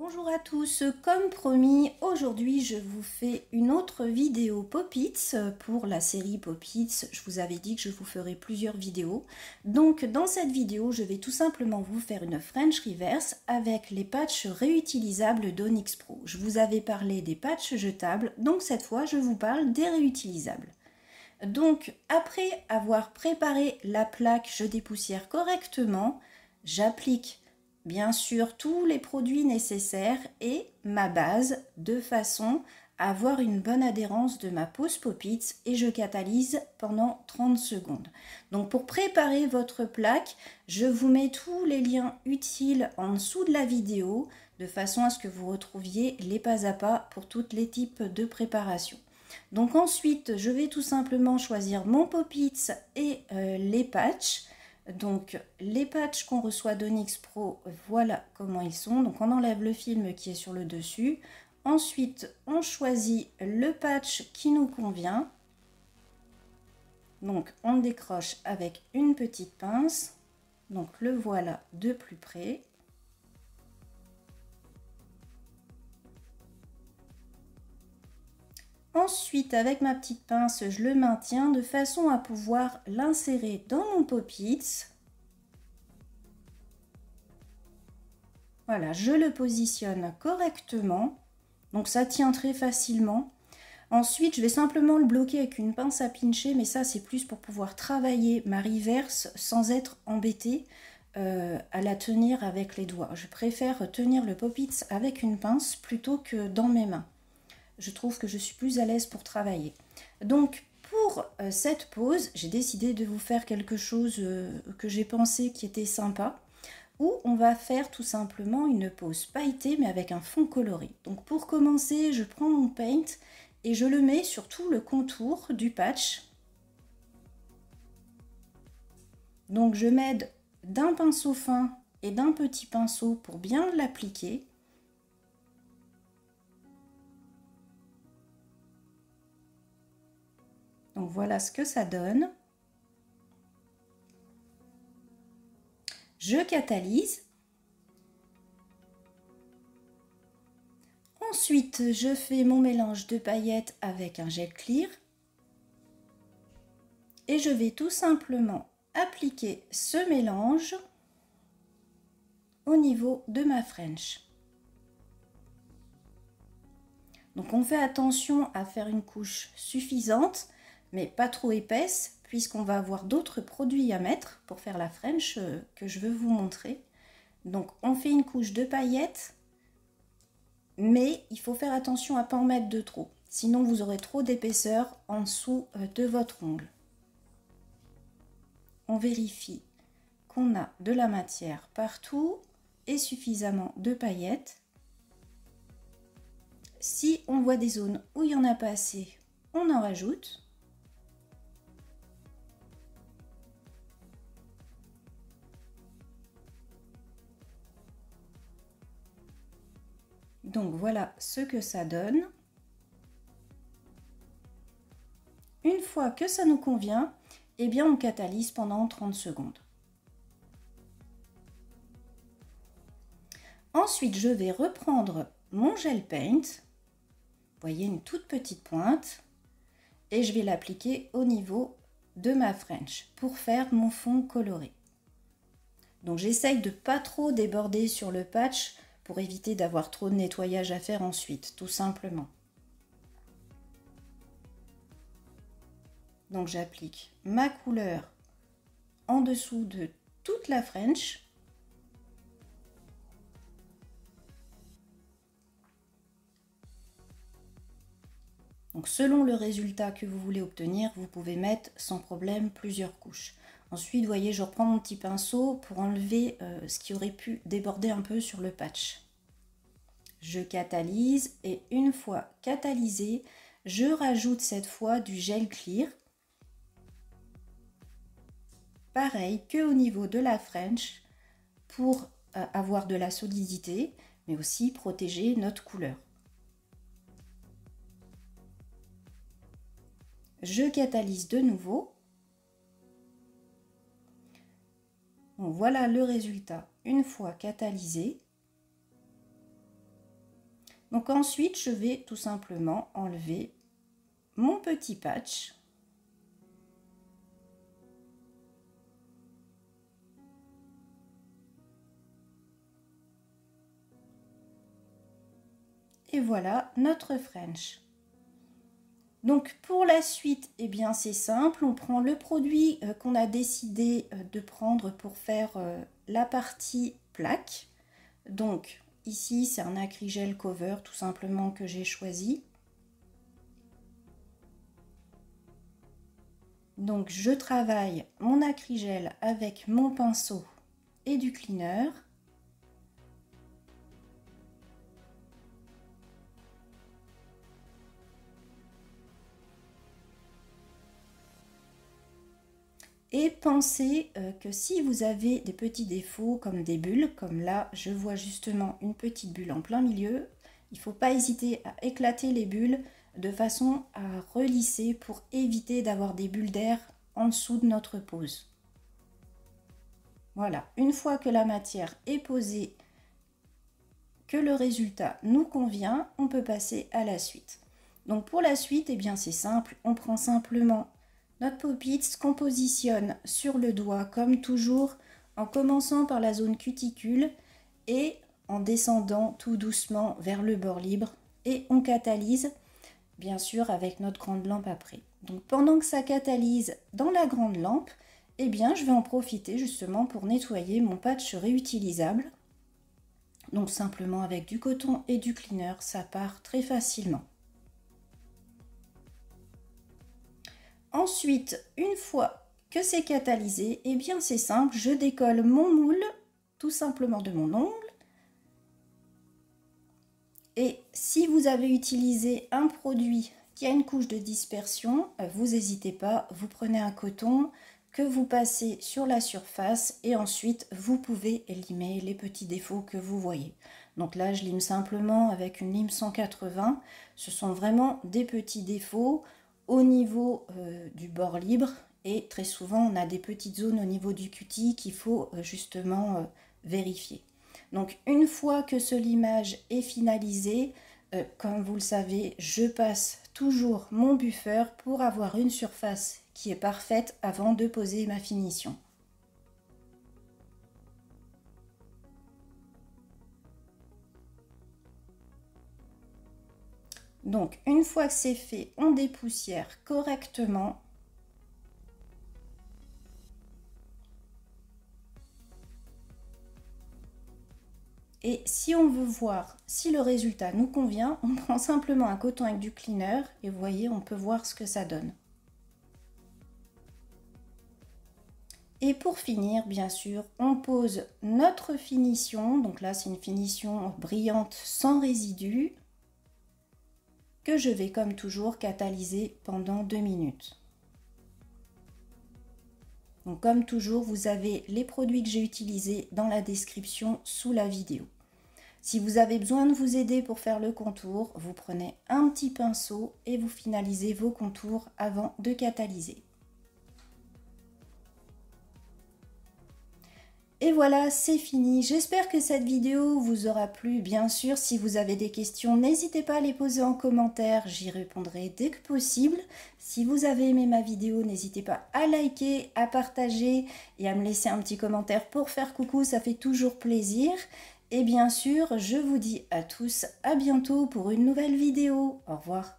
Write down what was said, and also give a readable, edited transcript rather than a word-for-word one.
Bonjour à tous, comme promis, aujourd'hui je vous fais une autre vidéo Pop-Its pour la série Pop-Its. Je vous avais dit que je vous ferai plusieurs vidéos. Donc dans cette vidéo, je vais tout simplement vous faire une French Reverse avec les patchs réutilisables d'Onyx Pro. Je vous avais parlé des patchs jetables, donc cette fois je vous parle des réutilisables. Donc après avoir préparé la plaque, je dépoussière correctement, j'applique bien sûr tous les produits nécessaires et ma base de façon à avoir une bonne adhérence de ma pose Pop-Its et je catalyse pendant 30 secondes. Donc pour préparer votre plaque, je vous mets tous les liens utiles en dessous de la vidéo de façon à ce que vous retrouviez les pas à pas pour tous les types de préparation. Donc ensuite, je vais tout simplement choisir mon Pop-Its et les patchs. Donc les patchs qu'on reçoit d'Onyx Pro, voilà comment ils sont. Donc on enlève le film qui est sur le dessus. Ensuite, on choisit le patch qui nous convient. Donc on le décroche avec une petite pince. Donc le voilà de plus près. Ensuite, avec ma petite pince, je le maintiens de façon à pouvoir l'insérer dans mon Pop-Its. Voilà, je le positionne correctement. Donc ça tient très facilement. Ensuite, je vais simplement le bloquer avec une pince à pincher, mais ça c'est plus pour pouvoir travailler ma reverse sans être embêtée à la tenir avec les doigts. Je préfère tenir le Pop-Its avec une pince plutôt que dans mes mains. Je trouve que je suis plus à l'aise pour travailler. Donc pour cette pause, j'ai décidé de vous faire quelque chose que j'ai pensé qui était sympa, où on va faire tout simplement une pause pailletée mais avec un fond coloré. Donc pour commencer, je prends mon paint et je le mets sur tout le contour du patch. Donc je m'aide d'un pinceau fin et d'un petit pinceau pour bien l'appliquer. Donc voilà ce que ça donne. Je catalyse. Ensuite, je fais mon mélange de paillettes avec un gel clear. Et je vais tout simplement appliquer ce mélange au niveau de ma French. Donc on fait attention à faire une couche suffisante, mais pas trop épaisse, puisqu'on va avoir d'autres produits à mettre pour faire la French que je veux vous montrer. Donc on fait une couche de paillettes, mais il faut faire attention à ne pas en mettre de trop, sinon vous aurez trop d'épaisseur en dessous de votre ongle. On vérifie qu'on a de la matière partout et suffisamment de paillettes. Si on voit des zones où il n'y en a pas assez, on en rajoute. Donc voilà ce que ça donne. Une fois que ça nous convient, eh bien on catalyse pendant 30 secondes. Ensuite, je vais reprendre mon gel paint. Vous voyez une toute petite pointe. Et je vais l'appliquer au niveau de ma French pour faire mon fond coloré. Donc j'essaye de pas trop déborder sur le patch pour éviter d'avoir trop de nettoyage à faire ensuite, tout simplement. Donc j'applique ma couleur en dessous de toute la French. Donc selon le résultat que vous voulez obtenir, vous pouvez mettre sans problème plusieurs couches. Ensuite, vous voyez, je reprends mon petit pinceau pour enlever ce qui aurait pu déborder un peu sur le patch. Je catalyse et une fois catalysé, je rajoute cette fois du gel clear. Pareil que au niveau de la French pour avoir de la solidité, mais aussi protéger notre couleur. Je catalyse de nouveau. Donc voilà le résultat une fois catalysé. Donc ensuite, je vais tout simplement enlever mon petit patch. Et voilà notre French. Donc pour la suite, eh bien c'est simple, on prend le produit qu'on a décidé de prendre pour faire la partie plaque. Donc ici c'est un acrygel cover tout simplement que j'ai choisi. Donc je travaille mon acrygel avec mon pinceau et du cleaner. Et pensez que si vous avez des petits défauts comme des bulles, comme là je vois justement une petite bulle en plein milieu, il ne faut pas hésiter à éclater les bulles de façon à relisser pour éviter d'avoir des bulles d'air en dessous de notre pose. Voilà, une fois que la matière est posée, que le résultat nous convient, on peut passer à la suite. Donc pour la suite, eh bien c'est simple, on prend simplement notre Pop-Its qu'on positionne sur le doigt comme toujours en commençant par la zone cuticule et en descendant tout doucement vers le bord libre et on catalyse bien sûr avec notre grande lampe après. Donc pendant que ça catalyse dans la grande lampe, eh bien je vais en profiter justement pour nettoyer mon patch réutilisable. Donc simplement avec du coton et du cleaner, ça part très facilement. Ensuite, une fois que c'est catalysé, eh bien c'est simple, je décolle mon moule tout simplement de mon ongle. Et si vous avez utilisé un produit qui a une couche de dispersion, vous n'hésitez pas, vous prenez un coton que vous passez sur la surface et ensuite vous pouvez limer les petits défauts que vous voyez. Donc là, je lime simplement avec une lime 180. Ce sont vraiment des petits défauts au niveau du bord libre et très souvent on a des petites zones au niveau du cutis qu'il faut justement vérifier. Donc une fois que ce limage est finalisé, comme vous le savez, je passe toujours mon buffer pour avoir une surface qui est parfaite avant de poser ma finition. Donc une fois que c'est fait, on dépoussière correctement. Et si on veut voir si le résultat nous convient, on prend simplement un coton avec du cleaner et vous voyez, on peut voir ce que ça donne. Et pour finir, bien sûr, on pose notre finition. Donc là, c'est une finition brillante sans résidus que je vais comme toujours catalyser pendant 2 minutes. Donc comme toujours, vous avez les produits que j'ai utilisés dans la description sous la vidéo. Si vous avez besoin de vous aider pour faire le contour, vous prenez un petit pinceau et vous finalisez vos contours avant de catalyser. Et voilà, c'est fini. J'espère que cette vidéo vous aura plu. Bien sûr, si vous avez des questions, n'hésitez pas à les poser en commentaire. J'y répondrai dès que possible. Si vous avez aimé ma vidéo, n'hésitez pas à liker, à partager et à me laisser un petit commentaire pour faire coucou. Ça fait toujours plaisir. Et bien sûr, je vous dis à tous à bientôt pour une nouvelle vidéo. Au revoir.